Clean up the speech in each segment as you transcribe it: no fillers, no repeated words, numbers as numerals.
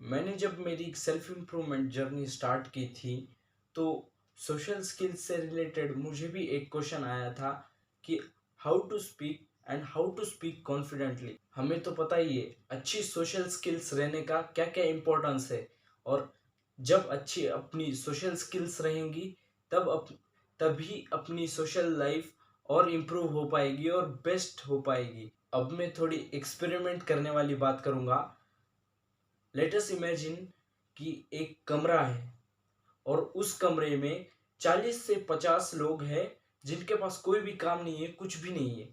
मैंने जब मेरी सेल्फ इम्प्रूवमेंट जर्नी स्टार्ट की थी तो सोशल स्किल्स से रिलेटेड मुझे भी एक क्वेश्चन आया था कि how to speak and how to speak confidently. हमें तो पता ही है अच्छी सोशल स्किल्स रहने का क्या क्या इम्पोर्टेंस है। और जब अच्छी अपनी सोशल स्किल्स रहेंगी तभी अपनी सोशल लाइफ और इम्प्रूव हो पाएगी और बेस्ट हो पाएगी। अब मैं थोड़ी एक्सपेरिमेंट करने वाली बात करूँगा। लेट अस इमेजिन कि एक कमरा है और उस कमरे में 40 से 50 लोग हैं जिनके पास कोई भी काम नहीं है, कुछ भी नहीं है।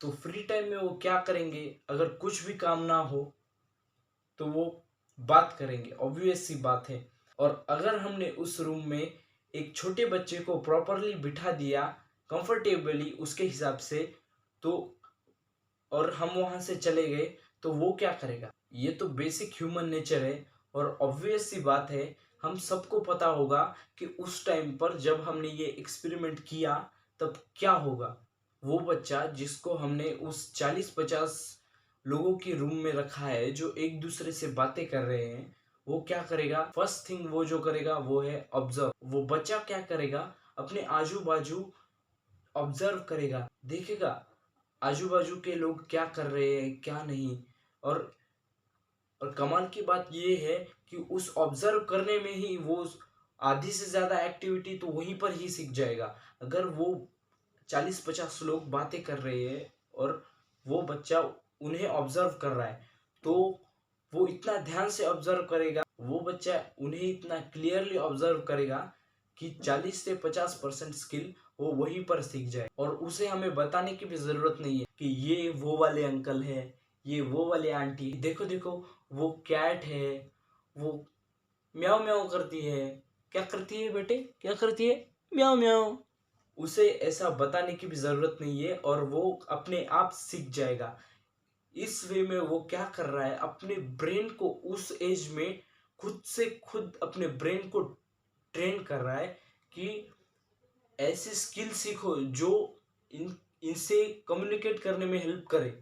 तो फ्री टाइम में वो क्या करेंगे? अगर कुछ भी काम ना हो तो वो बात करेंगे, ऑब्वियस सी बात है। और अगर हमने उस रूम में एक छोटे बच्चे को प्रॉपरली बिठा दिया कंफर्टेबली उसके हिसाब से, तो और हम वहां से चले गए तो वो क्या करेगा? ये तो बेसिक ह्यूमन नेचर है। और ऑब्वियस सी बात है, हम सबको पता होगा कि उस टाइम पर जब हमने ये एक्सपेरिमेंट किया तब क्या होगा। वो बच्चा जिसको हमने उस 40-50 लोगों के रूम में रखा है जो एक दूसरे से बातें कर रहे हैं, वो क्या करेगा? फर्स्ट थिंग वो जो करेगा वो है ऑब्जर्व। वो बच्चा क्या करेगा? अपने आजू बाजू ऑब्जर्व करेगा, देखेगा आजू बाजू के लोग क्या कर रहे हैं क्या नहीं। और कमाल की बात ये है कि उस ऑब्जर्व करने में ही वो आधी से ज्यादा एक्टिविटी तो वहीं पर ही सीख जाएगा। अगर वो 40-50 लोग बातें कर रहे हैं और वो बच्चा उन्हें ऑब्जर्व कर रहा है, तो वो इतना ध्यान से ऑब्जर्व करेगा, वो बच्चा उन्हें इतना क्लियरली ऑब्जर्व करेगा कि 40 से 50% स्किल वो वहीं पर सीख जाए। और उसे हमें बताने की भी जरूरत नहीं है कि ये वो वाले अंकल है, ये वो वाले आंटी, देखो देखो वो कैट है, वो म्याऊं म्याऊं करती है। क्या करती है बेटे? क्या करती है? म्याऊं म्याऊं। उसे ऐसा बताने की भी जरूरत नहीं है और वो अपने आप सीख जाएगा। इस वे में वो क्या कर रहा है, अपने ब्रेन को उस एज में खुद से खुद अपने ब्रेन को ट्रेन कर रहा है कि ऐसी स्किल सीखो जो इनसे कम्युनिकेट करने में हेल्प करे,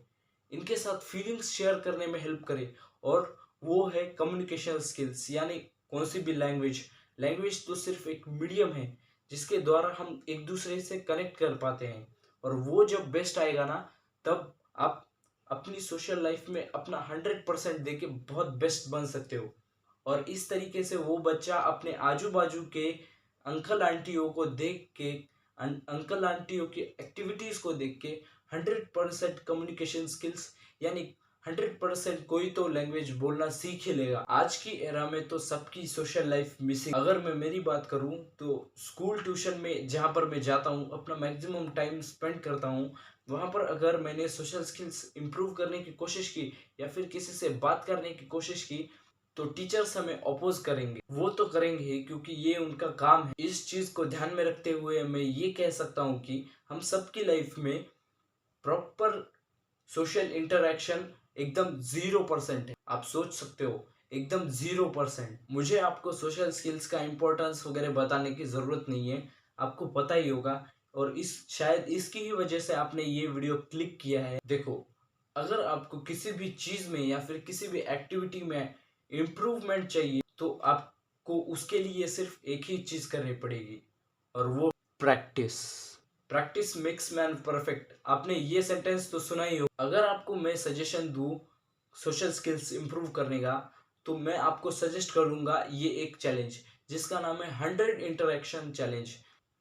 इनके साथ फीलिंग्स शेयर करने में हेल्प करे। और वो है कम्युनिकेशन स्किल्स, यानी कौन सी भी लैंग्वेज। लैंग्वेज तो सिर्फ एक मीडियम है जिसके द्वारा हम एक दूसरे से कनेक्ट कर पाते हैं। और वो जब बेस्ट आएगा ना, तब आप अपनी सोशल लाइफ में अपना 100% देके बहुत बेस्ट बन सकते हो। और इस तरीके से वो बच्चा अपने आजू बाजू के अंकल आंटियों को देख के, अंकल आंटियों की एक्टिविटीज को देख के 100% कम्युनिकेशन स्किल्स, यानी 100% कोई तो लैंग्वेज बोलना सीख ही लेगा। आज की एरा में तो सबकी सोशल लाइफ मिसिंग। अगर मैं मेरी बात करूं तो स्कूल ट्यूशन में जहां पर मैं जाता हूं, अपना मैक्सिमम टाइम स्पेंड करता हूं, वहां पर अगर मैंने सोशल स्किल्स इंप्रूव करने की कोशिश की या फिर किसी से बात करने की कोशिश की, तो टीचर्स हमें अपोज करेंगे। वो तो करेंगे ही क्योंकि ये उनका काम है। इस चीज को ध्यान में रखते हुए मैं ये कह सकता हूँ कि हम सबकी लाइफ में प्रॉपर सोशल इंटरेक्शन एकदम 0% है। आप सोच सकते हो, एकदम 0%। मुझे आपको सोशल स्किल्स का इंपॉर्टेंस वगैरह बताने की जरूरत नहीं है, आपको पता ही होगा। और इस शायद इसकी ही वजह से आपने ये वीडियो क्लिक किया है। देखो, अगर आपको किसी भी चीज में या फिर किसी भी एक्टिविटी में इम्प्रूवमेंट चाहिए तो आपको उसके लिए सिर्फ एक ही चीज करनी पड़ेगी, और वो practice. Practice makes man perfect. आपने ये सेंटेंस तो सुना ही हो। अगर आपको मैं सजेशन दूं सोशल स्किल्स इंप्रूव करने का, तो मैं आपको सजेस्ट करूंगा ये एक चैलेंज जिसका नाम है 100 इंटरेक्शन चैलेंज।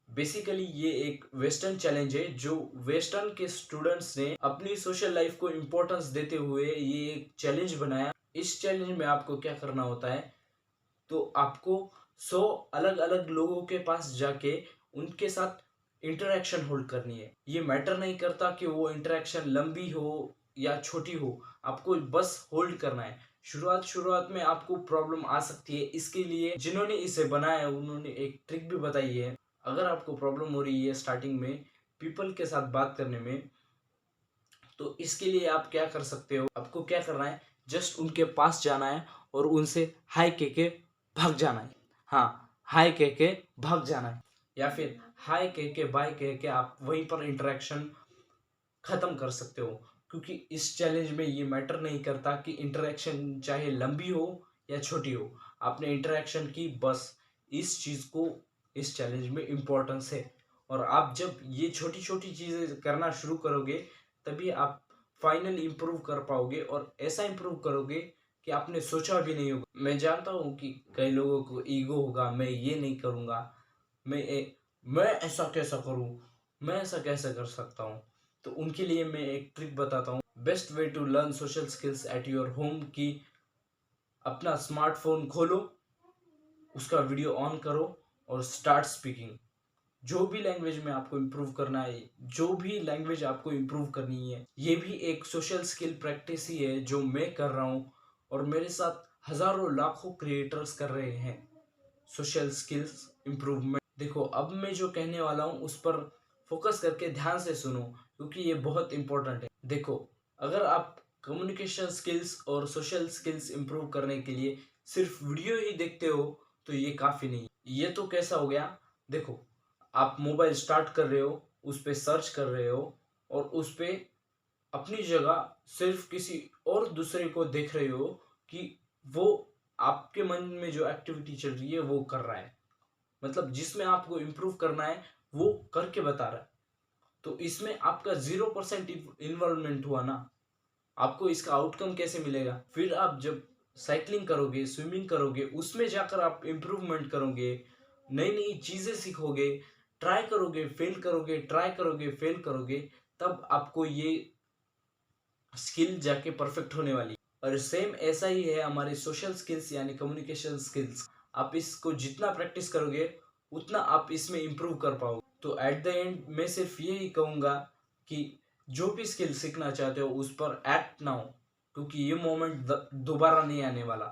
बेसिकली ये एक वेस्टर्न चैलेंज है जो वेस्टर्न के स्टूडेंट्स ने अपनी सोशल लाइफ को इम्पोर्टेंस देते हुए ये एक चैलेंज बनाया। इस चैलेंज में आपको क्या करना होता है, तो आपको 100 अलग अलग लोगों के पास जाके उनके साथ इंटरेक्शन होल्ड करनी है। ये मैटर नहीं करता कि वो इंटरेक्शन लंबी हो या छोटी हो, आपको बस होल्ड करना है। शुरुआत में आपको प्रॉब्लम आ सकती है, इसके लिए जिन्होंने इसे बनाया है उन्होंने एक ट्रिक भी बताई है। अगर आपको प्रॉब्लम हो रही है स्टार्टिंग में पीपल के साथ बात करने में, तो इसके लिए आप क्या कर सकते हो, आपको क्या करना है, जस्ट उनके पास जाना है और उनसे हाय कह के भाग जाना है। हाँ, हाय कह के भाग जाना है, या फिर हाय कह के बाय कह के आप वहीं पर इंटरेक्शन खत्म कर सकते हो। क्योंकि इस चैलेंज में ये मैटर नहीं करता कि इंटरेक्शन चाहे लंबी हो या छोटी हो, आपने इंटरेक्शन की, बस इस चीज़ को इस चैलेंज में इम्पोर्टेंस है। और आप जब ये छोटी छोटी चीज़ें करना शुरू करोगे तभी आप फाइनली इम्प्रूव कर पाओगे, और ऐसा इम्प्रूव करोगे कि आपने सोचा भी नहीं होगा। मैं जानता हूँ कि कई लोगों को ईगो होगा, मैं ये नहीं करूँगा, मैं ऐसा कैसा करूँ, मैं ऐसा कैसे कर सकता हूँ। तो उनके लिए मैं एक ट्रिक बताता हूँ। Best way to learn social skills at your home कि अपना स्मार्टफोन खोलो, उसका वीडियो ऑन करो और स्टार्ट स्पीकिंग। जो भी लैंग्वेज में आपको इम्प्रूव करना है, जो भी लैंग्वेज आपको इम्प्रूव करनी है, ये भी एक सोशल स्किल प्रैक्टिस ही है जो मैं कर रहा हूँ, और मेरे साथ हजारों लाखों क्रिएटर्स कर रहे हैं सोशल स्किल्स इम्प्रूवमेंट। देखो, अब मैं जो कहने वाला हूँ उस पर फोकस करके ध्यान से सुनो, क्योंकि ये बहुत इंपॉर्टेंट है। देखो, अगर आप कम्युनिकेशन स्किल्स और सोशल स्किल्स इम्प्रूव करने के लिए सिर्फ वीडियो ही देखते हो तो ये काफ़ी नहीं। ये तो कैसा हो गया, देखो, आप मोबाइल स्टार्ट कर रहे हो, उस पर सर्च कर रहे हो, और उस पर अपनी जगह सिर्फ किसी और दूसरे को देख रहे हो कि वो आपके मन में जो एक्टिविटी चल रही है वो कर रहा है, मतलब जिसमें आपको इम्प्रूव करना है वो करके बता रहा है। तो इसमें आपका 0% इन्वॉल्वमेंट हुआ ना, आपको इसका आउटकम कैसे मिलेगा? फिर आप जब साइकिलिंग करोगे, स्विमिंग करोगे, उसमें जाकर आप इम्प्रूवमेंट करोगे, नई नई चीज़ें सीखोगे, ट्राई करोगे, फेल करोगे, ट्राई करोगे, फेल करोगे, तब आपको ये स्किल जाके परफेक्ट होने वाली है। और सेम ऐसा ही है हमारे सोशल स्किल्स यानी कम्युनिकेशन स्किल्स। आप इसको जितना प्रैक्टिस करोगे उतना आप इसमें इम्प्रूव कर पाओगे। तो एट द एंड मैं सिर्फ यही कहूँगा कि जो भी स्किल सीखना चाहते हो उस पर एक्ट ना हो, क्योंकि ये मोमेंट दोबारा नहीं आने वाला।